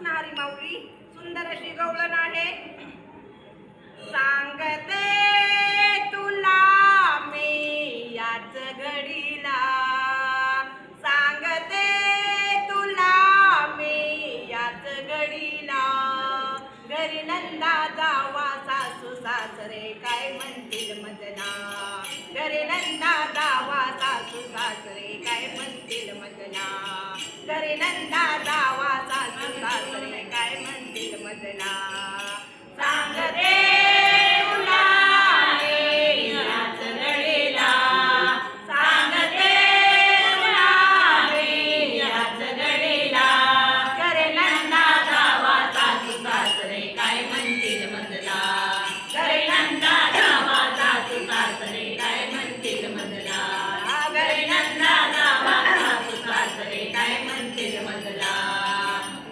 कृष्णहरी माऊली सुंदर अशी गवळण आहे. सांगते तुला मी याच घडीला, सांगते तुला मी याच घडीला. घरी नंदा जावा सासू सासरे काय म्हणतील मजना, घरी नंदा जावा सासू सासरे काय म्हणतील मजना, घरी नंदा जावा सासू सासरे काय म्हणतील मजना. सांगते तुला मी याच घडीला, सांगते तुला मी याच घडीला. घरी नंदा जावा सासू सासरे काय म्हणतील मजना, घरी नंदा जावा सासू सासरे काय म्हणतील मजना, घरी नंदा जावा सासू सासरे काय म्हणतील मजना.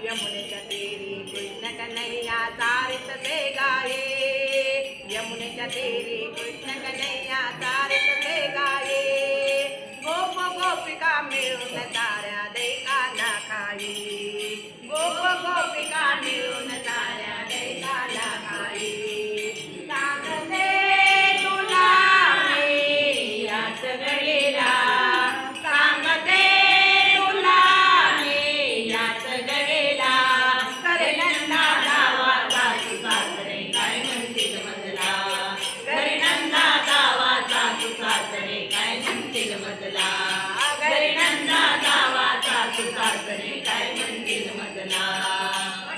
यमुनेच्या तीरी कृष्ण कन्हैया तारित ते गाये, यमुनेच्या तीरी कृष्ण कन्हैया तारित ते गाये. गोप गोपिका मिळून ताऱ्या देखाला खाई, गोप गोपिका मिळून ताऱ्या देखाला खाई. सांगते तुला मी याच घडीला, सांगते तुला मी याच घडीला. घरी नंदा जावा सासू सासरे काय म्हणतील मजला, घरी नंदा जावा सासू सासरे काय म्हणतील मजला, घरी नंदा जावा सासू सासरे काय म्हणतील मजला.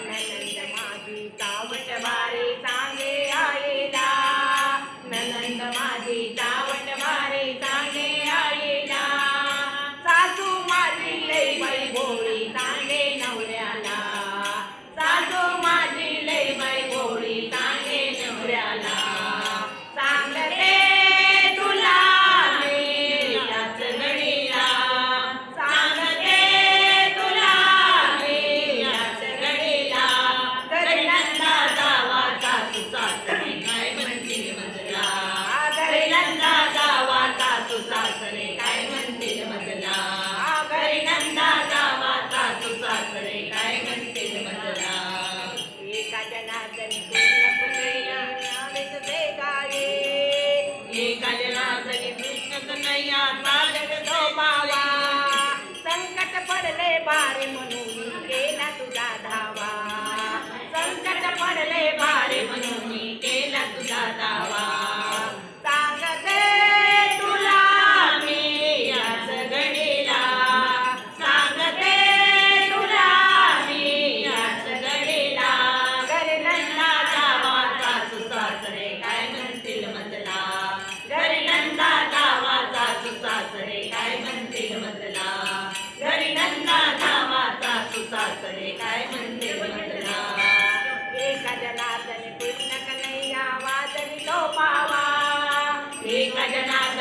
ननंद माझी चावट वारे सांगे आईला, ननंद माझी चावट वारे सांगे आईला. सासू माझी लई बाई भोळी सांगे नवऱ्याला, सासू माझी लई बाई भोळी सांगे नवऱ्याला. सांगते तुला मी याच घडीला, सांगते तुला मी याच घडीला. घरी नंदा जावा सासू सासरे काय म्हणतील मजला, घरी नंदा जावा सासू सासरे काय म्हणतील मजला, घरी नंदा जावा सासू सासरे काय म्हणतील मजला. एका जनार्दनी कृष्ण कन्हैया नावेच ते गाये, एका जनार्दनी कृष्ण कन्हैया साजत झोपावा. संकट पडले बारे म्हणून केला तुझा धावा, संकट पडले बारे म्हणून केला तुझा धावा. सांगते तुला मी याच घडीला, सांगते तुला मी याच घडीला. घरी नंदा जावा सासू सासरे काय म्हणतील मजला, घरी नंदा जावा सासू सासरे काय म्हणतील मजला, घरी नंदा जावा सासू सासरे काय म्हणतील मजला. एका जनार्दनी कृष्ण कन्हैया वाजवी तो पावा, एका जनार्दनी